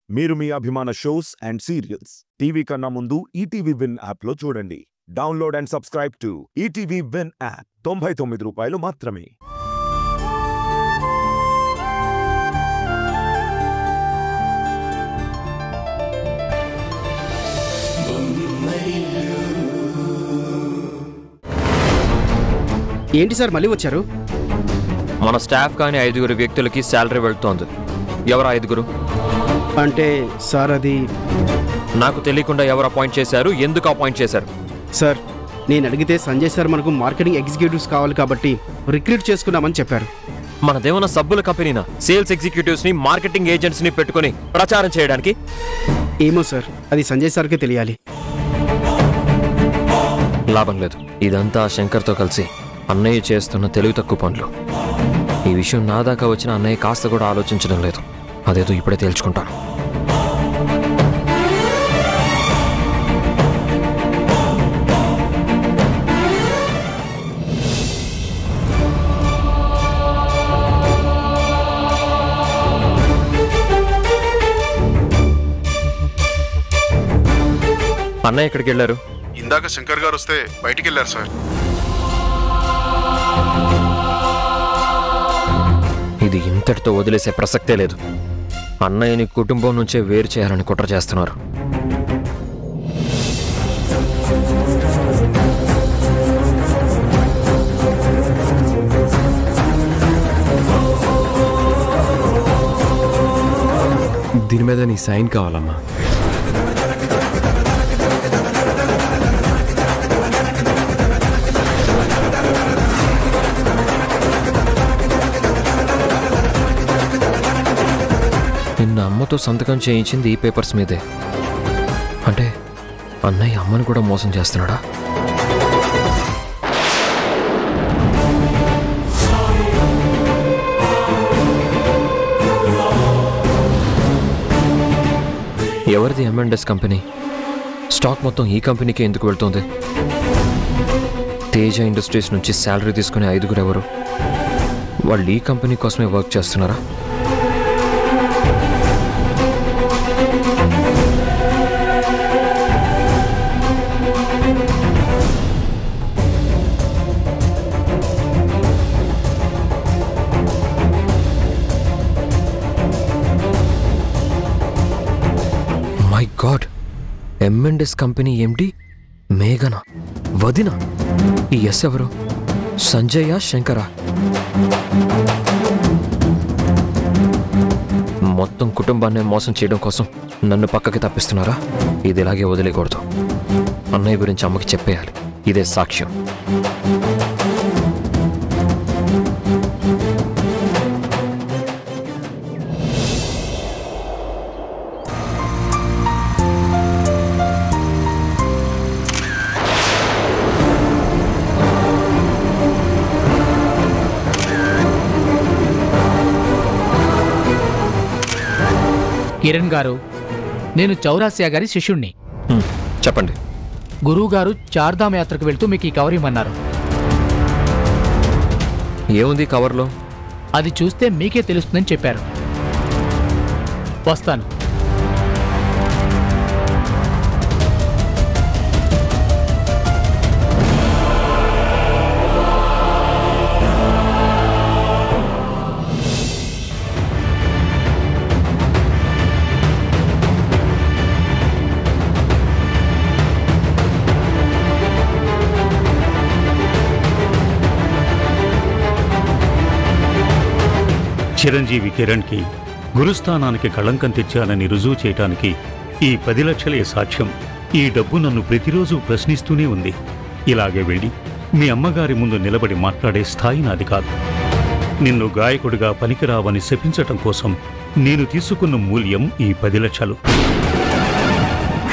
మీరు మీ అభిమాన shows and serials TV కన్నా ముందు ఈటీవీ విన్ యాప్లో చూడండి. Download and subscribe to ETV win app. 99 రూపాయలు మాత్రమే. ఏంటి సార్ మళ్ళీ వచ్చారు? మన స్టాఫ్ కానీ 5 వ్యక్తులకి శాలరీ వెళ్తోంది. ఎవరు 5? అంటే సార్ అది నాకు తెలియకుండా ఎవరు అపాయింట్ చేశారు, ఎందుకు అపాయింట్ చేశారు? సార్ నేను అడిగితే సంజయ్ సార్ మనకు మార్కెటింగ్ ఎగ్జిక్యూటివ్స్ కావాలి కాబట్టి రిక్రూట్ చేసుకున్నామని చెప్పారు. మనదేమన్నా సబ్బుల కంపెనీనా సేల్స్ ఎగ్జిక్యూటివ్స్ ని మార్కెటింగ్ ఏజెంట్స్ ని పెట్టుకుని ప్రచారం చేయడానికి? ఏమో సార్, అది సంజయ్ సార్కే తెలియాలి. లాభం లేదు. ఇదంతా శంకర్తో కలిసి అన్నయ్య చేస్తున్న తెలివి తక్కువ పనులు. ఈ విషయం నా దాకా వచ్చిన అన్నయ్య కాస్త కూడా ఆలోచించడం లేదు. అదేదో ఇప్పుడే తేల్చుకుంటాను. అన్నయ్య ఎక్కడికి వెళ్ళారు? ఇందాక శంకర్ గారు వస్తే బయటికి వెళ్ళారు సార్. ఇది ఇంతటితో వదిలేసే ప్రసక్తే లేదు. అన్నయ్యని కుటుంబం నుంచే వేరు చేయాలని కుట్ర చేస్తున్నారు. దీని మీద నీ సైన్ కావాలమ్మా. నిన్న అమ్మతో సంతకం చేయించింది ఈ పేపర్స్ మీదే. అంటే అన్నయ్య అమ్మను కూడా మోసం చేస్తున్నాడా? ఎవరిది M&S కంపెనీ? స్టాక్ మొత్తం ఈ కంపెనీకి ఎందుకు వెళ్తుంది? తేజ ఇండస్ట్రీస్ నుంచి శాలరీ తీసుకునే 5 ఎవరు? వాళ్ళు ఈ కంపెనీ కోసమే వర్క్ చేస్తున్నారా? My God, M&S company MD మేఘన వదిన. ఈ ఎస్ ఎవరు? సంజయ, శంకరా? మొత్తం కుటుంబాన్ని మోసం చేయడం కోసం నన్ను పక్కకి తప్పిస్తున్నారా? ఇది ఇలాగే వదిలేకూడదు. అన్నయ్య గురించి అమ్మకి చెప్పేయాలి. ఇదే సాక్ష్యం. కిరణ్ గారు, నేను చౌరాసియా గారి శిష్యుణ్ణి. చెప్పండి. గురువు గారు చార్ధామ్ యాత్రకు వెళ్తూ మీకు ఈ కవర్ ఇవ్వమన్నారు. ఏముంది కవర్లో? అది చూస్తే మీకే తెలుస్తుందని చెప్పారు. వస్తాను. చిరంజీవి కిరణ్కి గురుస్థానానికి కళంకం తెచ్చానని రుజువు చేయటానికి ఈ 10 లక్షలే సాక్ష్యం. ఈ డబ్బు నన్ను ప్రతిరోజు ప్రశ్నిస్తూనే ఉంది. ఇలాగే వెళ్ళి మీ అమ్మగారి ముందు నిలబడి మాట్లాడే స్థాయి నాది కాదు. నిన్ను గాయకుడిగా పనికిరావని శపించటం కోసం నేను తీసుకున్న మూల్యం ఈ 10 లక్షలు.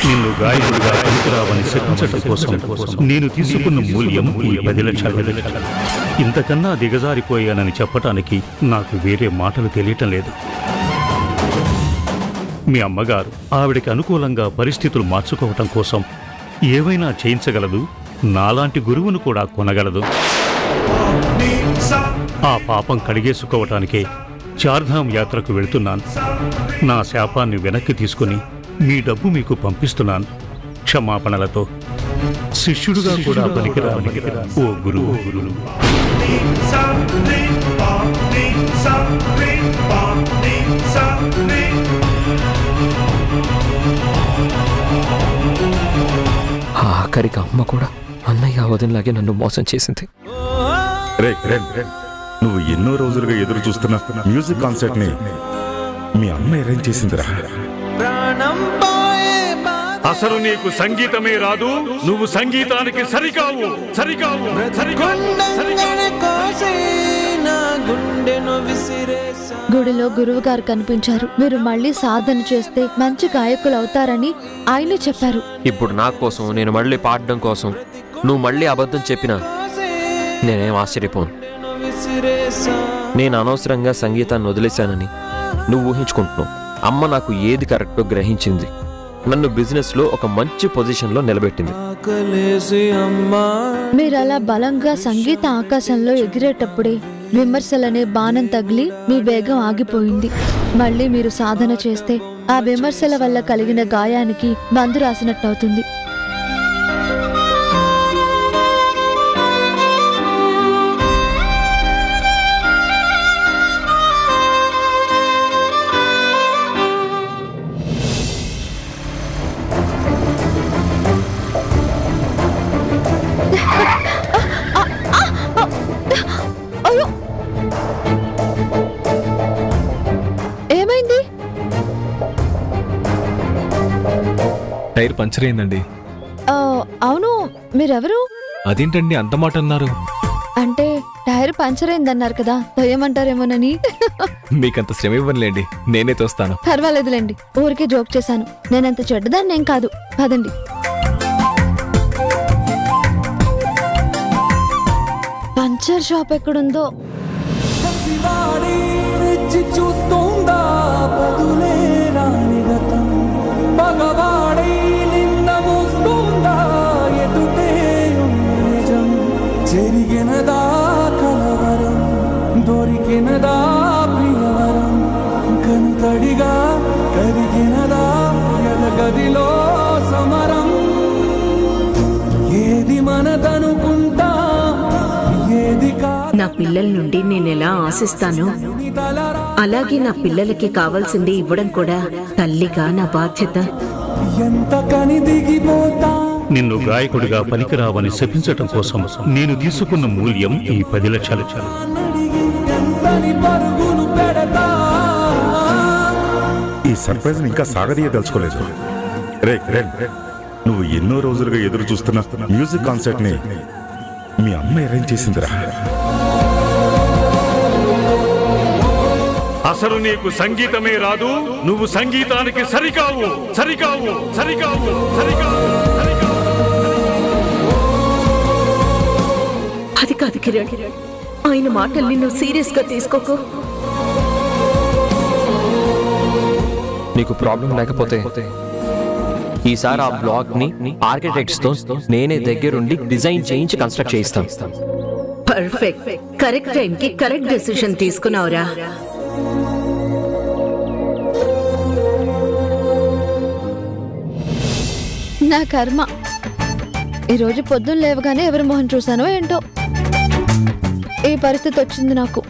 నిన్ను గాయకుడిగా పనికిరావని శపించటం కోసం నేను తీసుకున్న మూల్యం ఈ 10 లక్షలు. ఇంతకన్నా దిగజారిపోయానని చెప్పటానికి నాకు వేరే మాటలు తెలియటం లేదు. మీ అమ్మగారు ఆవిడకి అనుకూలంగా పరిస్థితులు మార్చుకోవటం కోసం ఏవైనా చేయించగలదు. నాలాంటి గురువును కూడా కొనగలదు. ఆ పాపం కడిగేసుకోవటానికే చార్ధామ్ యాత్రకు వెళ్తున్నాను. నా శాపాన్ని వెనక్కి తీసుకుని మీ డబ్బు మీకు పంపిస్తున్నాను. క్షమాపణలతో శిష్యుడుగా కూడా పనికిరాని ఓ గురువు. ఆఖరికి అమ్మ కూడా అన్నయ్య వదినలాగే నన్ను మోసం చేసింది. నువ్వు ఎన్నో రోజులుగా ఎదురు చూస్తున్న మ్యూజిక్ కాన్సర్ట్ ని మీ అమ్మ అరేంజ్ చేసిందిరా. అసలు నీకు సంగీతమే రాదు, నువ్వు సంగీతానికి సరికావు. గుడిలో గురువు గారు కనిపించారు. మీరు మళ్ళీ సాధన చేస్తే మంచి గాయకులు అవుతారని ఆయనే చెప్పారు. ఇప్పుడు నా కోసం, నేను మళ్ళీ పాడడం కోసం నువ్వు మళ్ళీ అబద్ధం చెప్పినా నేనేం ఆశ్చర్యపోను. నేను అనవసరంగా సంగీతాన్ని వదిలేశానని నువ్వు ఊహించుకుంటున్నావు. అమ్మ నాకు ఏది కరెక్టో గ్రహించింది. నన్ను బిజినెస్లో ఒక మంచి పొజిషన్లో నిలబెట్టింది. మీరు అలా బలంగా సంగీత ఆకాశంలో ఎగిరేటప్పుడే విమర్శలనే బాణం తగిలి మీ వేగం ఆగిపోయింది. మళ్ళీ మీరు సాధన చేస్తే ఆ విమర్శల వల్ల కలిగిన గాయానికి మందు రాసినట్టవుతుంది. ఏమైంది? టైర్ పంచర్ అయిందండి. అవును, మీరెవరు? అదేంటండి అంత మాట అన్నారు? అంటే టైర్ పంచర్ అయిందన్నారు కదా, తొయ్యమంటారేమోనని. మీకంత శ్రమ ఇవ్వనులేండి, నేనే తోస్తాను. పర్వాలేదులేండి, ఊరికే జోక్ చేశాను. నేనంత చెడ్డదాన్నేం కాదు. పదండి. పంచర్ షాప్ ఎక్కడుందో. జరిగినదా కలవరం, దొరికినదా ప్రియవరం, కనుతడిగా కరిగినదా ఎలగదిలో సమరం. ఏది మనదనుకుంటా, ఏది నా పిల్లల నుండి నేనెలా ఆశిస్తానో అలాగే నా పిల్లలకి కావాల్సింది ఇవ్వడం కూడా తల్లిగా నా బాధ్యత. ఎంత కని దిగిపోతా. నిన్ను గాయకుడిగా పనికిరావని శపించటం కోసం నేను తీసుకున్న మూల్యం ఈ 10 లక్షలు. ఈ సర్ప్రైజ్ ఇంకా సాగదీయదలుచుకోలేదు. రే, నువ్వు ఎన్నో రోజులుగా ఎదురు చూస్తున్న మ్యూజిక్ కాన్సర్ట్ ని మీ అమ్మ అరేంజ్ చేసిందిరా. అసలు నీకు సంగీతమే రాదు, నువ్వు సంగీతానికి సరికావు. అది కాదు కిరణ్, ఆయన మాటల్ని నువ్వు సీరియస్ గా తీసుకోకు. నీకు ప్రాబ్లం లేకపోతే ఈసారి ఆ బ్లాక్ ని ఆర్కిటెక్ట్స్ తో నేనే దగ్గరుండి డిజైన్ చేయించి కన్స్ట్రక్ట్ చేయిస్తాను. పర్ఫెక్ట్, కరెక్ట్ టైం కి కరెక్ట్ డెసిషన్ తీసుకున్నావురా. నా కర్మ. ఈరోజు పొద్దున్న లేవగానే ఎవరి మొహం చూశానో ఏంటో ఈ పరిస్థితి వచ్చింది నాకు.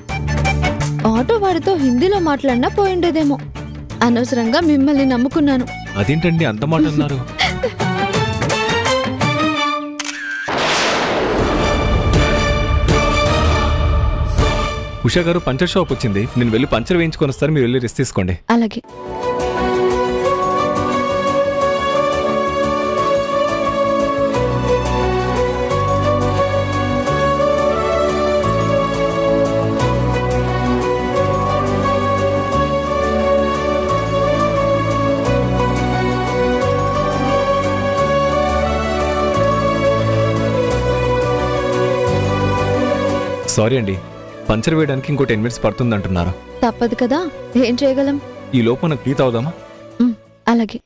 ఆటో వాడితో హిందీలో మాట్లాడినా పోయిండేదేమో. అనవసరంగా మిమ్మల్ని నమ్ముకున్నాను. అదేంటండి అంత మాట అన్నారు? ఉషా గారు, పంచర్ షాప్ వచ్చింది. నేను వెళ్ళి పంచర్ వేయించుకొని వస్తాను, మీరు వెళ్ళి రెస్ట్ తీసుకోండి. అలాగే. సారీ అండి, పంచర్ వేయడానికి ఇంకో 10 minutes పడుతుంది అంటున్నారు. తప్పదు కదా, ఏం చేయగలం. ఈ లోపు మనకు టీ తాగుదామా? అలాగే.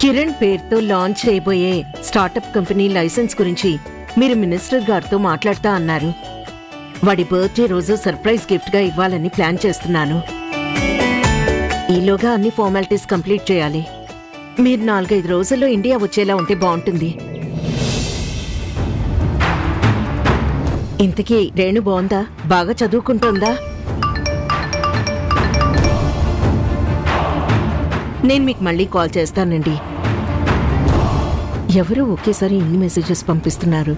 కిరణ్ పేరుతో లాంచ్ చేయబోయే స్టార్టప్ కంపెనీ లైసెన్స్ గురించి మీరు మినిస్టర్ గారితో మాట్లాడుతా అన్నారు. వాడి బర్త్డే రోజు సర్ప్రైజ్ గిఫ్ట్ గా ఇవ్వాలని ప్లాన్ చేస్తున్నాను. ఈలోగా అన్ని ఫార్మాలిటీస్ కంప్లీట్ చేయాలి. మీరు 4-5 రోజుల్లో ఇండియా వచ్చేలా ఉంటే బాగుంటుంది. ఇంతకీ రేణు బాగుందా? బాగా చదువుకుంటోందా? నేను మీకు మళ్ళీ కాల్ చేస్తానండి. ఎవరు ఒకేసారి ఇన్ని మెసేజెస్ పంపిస్తున్నారు?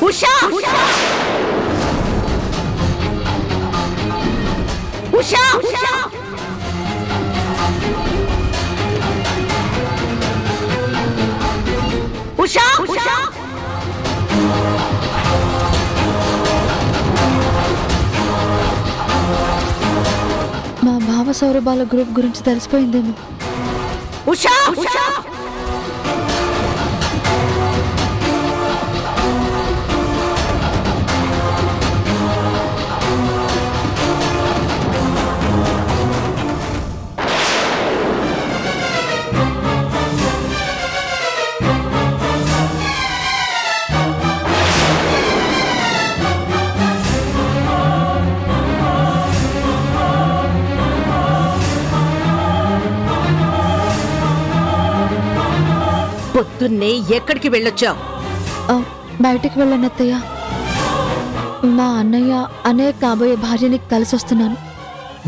ఉషా! ఉషా! ఉషా! ఉషా! ఉషా! మా భావ సౌరభాల గ్రూప్ గురించి తెలిసిపోయిందేమో. ఉషా! ఉషా! పొద్దున్నే ఎక్కడికి వెళ్ళొచ్చావు? బయటికి వెళ్ళను అత్తయ్య. మా అన్నయ్య కాబోయే భార్యని కలిసి వస్తున్నాను.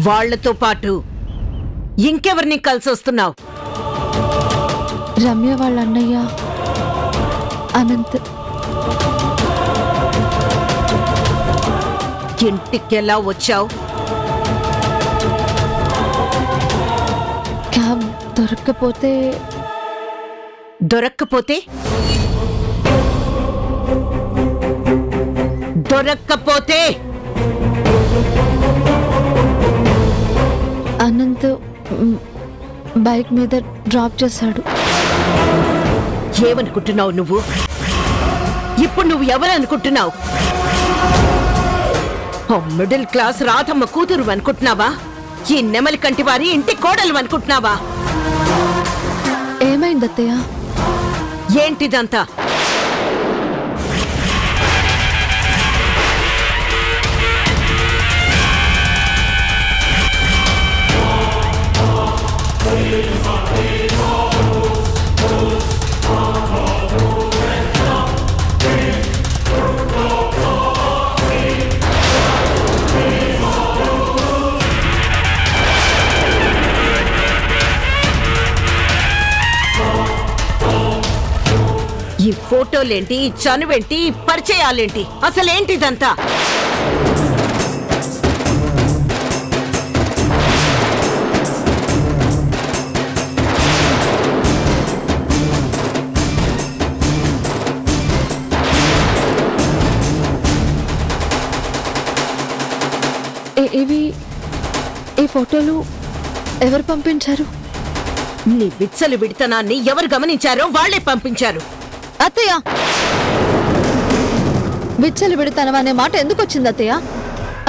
వాళ్లతో పాటు ఇంకెవరిని కలిసి వస్తున్నావు? రమ్య వాళ్ళ అన్నయ్య అనంత్. ఇంటికెలా వచ్చావు? క్యాబ్ దొరక్కపోతే దొరక్కపోతే అనంత్ బైక్ మీద డ్రాప్ చేశాడు. ఏమనుకుంటున్నావు నువ్వు? ఇప్పుడు నువ్వు ఎవరు అనుకుంటున్నావు? మిడిల్ క్లాస్ రాధమ్మ కూతురు అనుకుంటున్నావా? ఈ నెమలి కంటి వారి ఇంటి కోడలు అనుకుంటున్నావా? ఏమైంది అత్తయ్య? ఏంటిదంతా? ఈ ఫోటోలేంటి, చనువేంటి, పరిచయాలేంటి, అసలేంటిదంతా? ఈ ఫోటోలు ఎవరు పంపించారు? నీ విచ్చలు విడితనాన్ని ఎవరు గమనించారో వాళ్లే పంపించారు. అత్తయ్య, విచ్చలు విడతనం అనే మాట ఎందుకు వచ్చింది అత్తయ్య?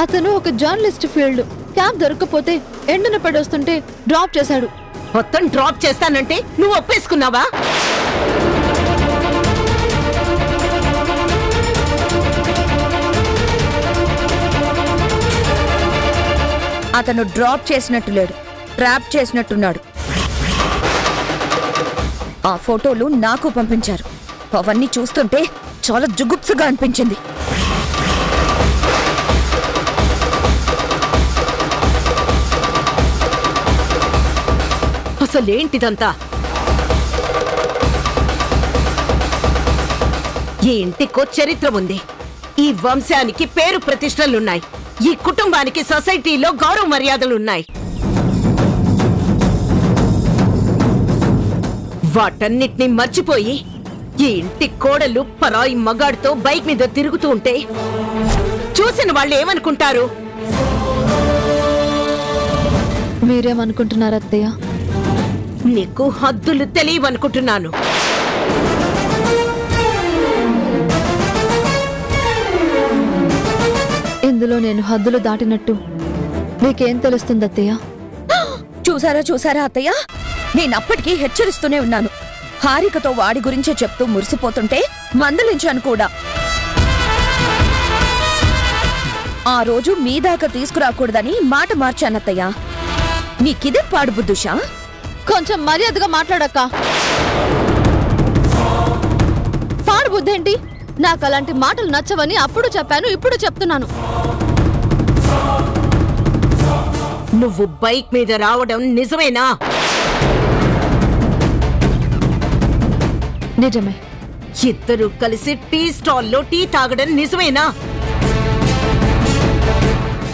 అతను ఒక జర్నలిస్ట్ ఫీల్డ్. క్యాబ్ దొరకకపోతే ఎండన పడొస్తుంటే డ్రాప్ చేశాడు. మొత్తం డ్రాప్ చేస్తానంటే నువ్వు ఒప్పేసుకున్నావా? అతను డ్రాప్ చేసినట్టు లేడు, ట్రాప్ చేసినట్టున్నాడు. ఆ ఫోటోలు నాకు పంపించారు. అవన్నీ చూస్తుంటే చాలా జుగుప్సుగా అనిపించింది. అసలేంటిదంతా? ఈ ఇంటికో చరిత్ర ఉంది. ఈ వంశానికి పేరు ప్రతిష్టలున్నాయి. ఈ కుటుంబానికి సొసైటీలో గౌరవ మర్యాదలున్నాయి. వాటన్నిటినీ మర్చిపోయి ఈ ఇంటి కోడలు పరాయి మగాడితో బైక్ మీద తిరుగుతూ ఉంటే చూసిన వాళ్ళు ఏమనుకుంటారు? మీరేమనుకుంటున్నారు అత్తయ్య? నీకు హద్దులు తెలియవనుకుంటున్నాను. ఇందులో నేను హద్దులు దాటినట్టు మీకేం తెలుస్తుంది అత్తయ్య? చూసారా అత్తయ్య, నేనప్పటికీ హెచ్చరిస్తూనే ఉన్నాను. హారికతో వాడి గురించే చెప్తూ మురిసిపోతుంటే మందలించాను కూడా. ఆ రోజు మీ దాకా తీసుకురాకూడదని మాట మార్చానత్తయ్య. నీకిదే పాడుబుద్దుషా? కొంచెం మర్యాదగా మాట్లాడక్క. పాడుబుద్ధేంటి? నాకు అలాంటి మాటలు నచ్చవని అప్పుడు చెప్పాను, ఇప్పుడు చెప్తున్నాను. నువ్వు బైక్ మీద రావడం నిజమేనా? నిజమే. ఇద్దరు కలిసి టీ స్టాల్లో టీ తాగడం నిజమేనా?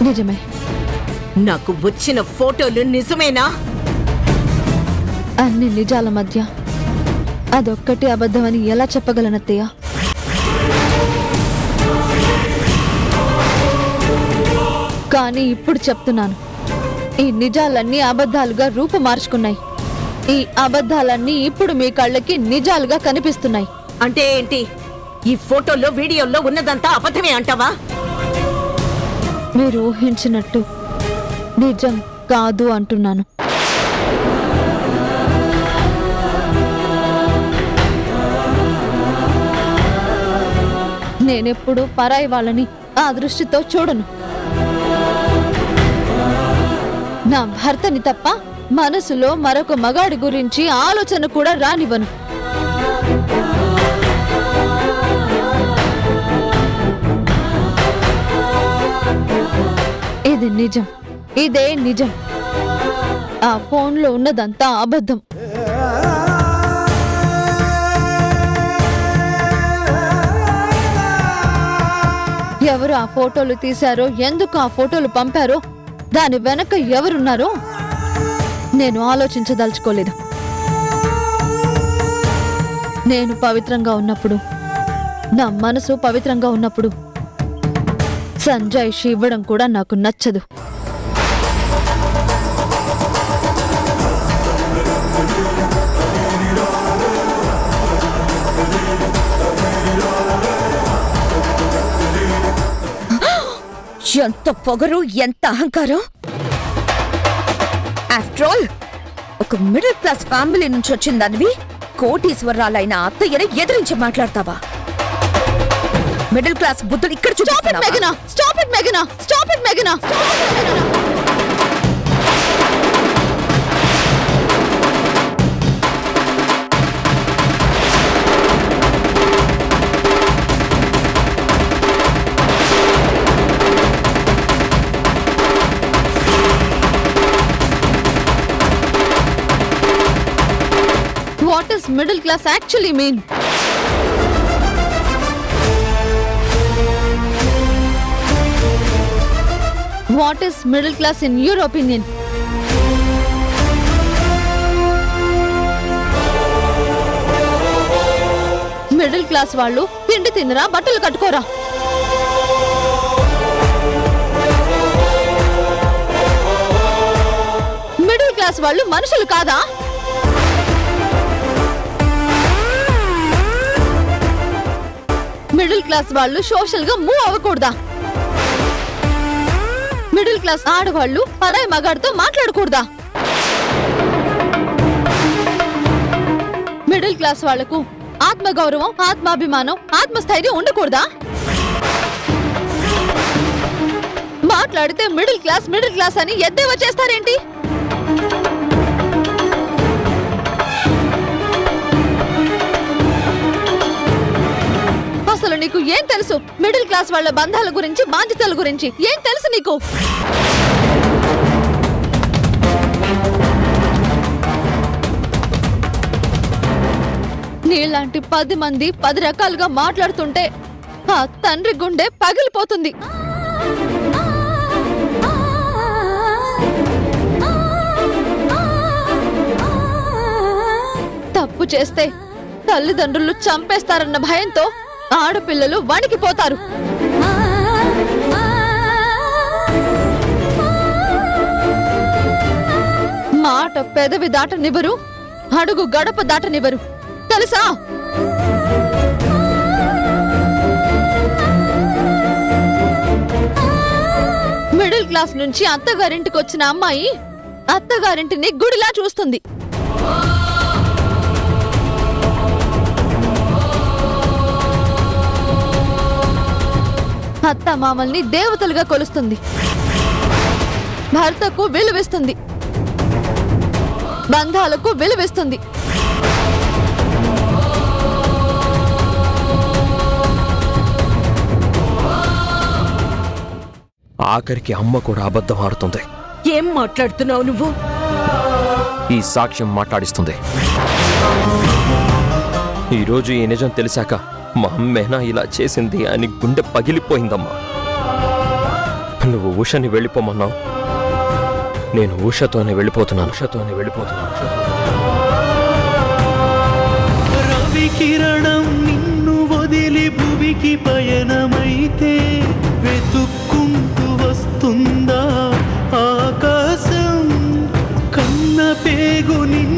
నిజమే. నాకు వచ్చిన ఫోటోలు నిజమేనా? అన్ని నిజాల మధ్య అదొక్కటి అబద్ధమని ఎలా చెప్పగలనత్తయ్య? కానీ ఇప్పుడు చెప్తున్నాను, ఈ నిజాలన్నీ అబద్ధాలుగా రూపుమార్చుకున్నాయి. ఈ అబద్ధాలన్నీ ఇప్పుడు మీ కళ్ళకి నిజాలుగా కనిపిస్తున్నాయి. అంటే ఏంటి? ఈ ఫోటోలో వీడియోలో ఉన్నదంతా అబద్ధమే అంటావా? మీరు ఊహించినట్టు నిజం కాదు అంటున్నాను. నేనెప్పుడు పరాయి వాళ్ళని ఆ దృష్టితో చూడను. నా భర్తని తప్ప మనసులో మరొక మగాడి గురించి ఆలోచన కూడా రానివ్వను. ఇది నిజం, ఇదే నిజం. ఆ ఫోన్లో ఉన్నదంతా అబద్ధం. ఎవరు ఆ ఫోటోలు తీశారో, ఎందుకు ఆ ఫోటోలు పంపారో, దాని వెనక ఎవరున్నారో నేను ఆలోచించదలుచుకోలేదు. నేను పవిత్రంగా ఉన్నప్పుడు, నా మనసు పవిత్రంగా ఉన్నప్పుడు సంజాయిషి ఇవ్వడం కూడా నాకు నచ్చదు. ఎంత పొగరు, ఎంత అహంకారం! ఆఫ్టర్ ఆల్ ఒక మిడిల్ క్లాస్ ఫ్యామిలీ నుంచి వచ్చిందనివి కోటీశ్వరాలైన అత్తయ్యని ఎదిరించి మాట్లాడతావా? మిడిల్ క్లాస్ బుద్ధులు ఇక్కడ చూపిస్తున్నావా? Stop it మెగనా! Stop it మెగనా! What does middle class actually mean? What is middle class in your opinion? Middle class వాళ్ళు తిండి తినరా, బట్టలు కట్టుకోరా? మిడిల్ క్లాస్ వాళ్ళు మనుషులు కాదా? మిడిల్ క్లాస్ వాళ్ళు సోషల్ గా మూవ్ అవ్వకూడదా? మిడిల్ క్లాస్ ఆడవాళ్ళు పరాయి మగాడితో మాట్లాడకూడదా? మిడిల్ క్లాస్ వాళ్లకు ఆత్మగౌరవం, ఆత్మాభిమానం, ఆత్మస్థైర్యం ఉండకూడదా? మాట్లాడితే మిడిల్ క్లాస్ అని ఎద్దేవా చేస్తారేంటి? అసలు నీకు ఏం తెలుసు? మిడిల్ క్లాస్ వాళ్ళ బంధాల గురించి, బాధ్యతల గురించి ఏం తెలుసు నీకు? నీలాంటి 10 మంది 10 రకాలుగా మాట్లాడుతుంటే ఆ తండ్రి గుండె పగిలిపోతుంది. తప్పు చేస్తే తల్లిదండ్రులు చంపేస్తారన్న భయంతో ఆడపిల్లలు వణికిపోతారు. మాట పెదవి దాటనివ్వరు, అడుగు గడప దాటనివ్వరు, తెలుసా? మిడిల్ క్లాస్ నుంచి అత్తగారింటికి వచ్చిన అమ్మాయి అత్తగారింటిని గుడిలా చూస్తుంది. అత్త మామల్ని దేవతలుగా కొలుస్తుంది. భర్తకు విలువిస్తుంది, బంధాలకు విలువిస్తుంది. ఆఖరికి అమ్మ కూడా అబద్ధం ఆడుతుంది. ఏం మాట్లాడుతున్నావు నువ్వు? ఈ సాక్ష్యం మాట్లాడిస్తుంది. ఈరోజు ఈ నిజం తెలిసాక మా అమ్మేనా ఇలా చేసింది అని గుండె పగిలిపోయిందమ్మా. నువ్వు ఉషని వెళ్ళిపోమన్నావు, నేను ఉషతోనే వెళ్ళిపోతున్నాను. రవి కిరణం నిన్ను వదిలి భువికి పయనమైతే వెతుక్కుంటూ వస్తుందా ఆకాశం? కన్న పేగు నిన్ను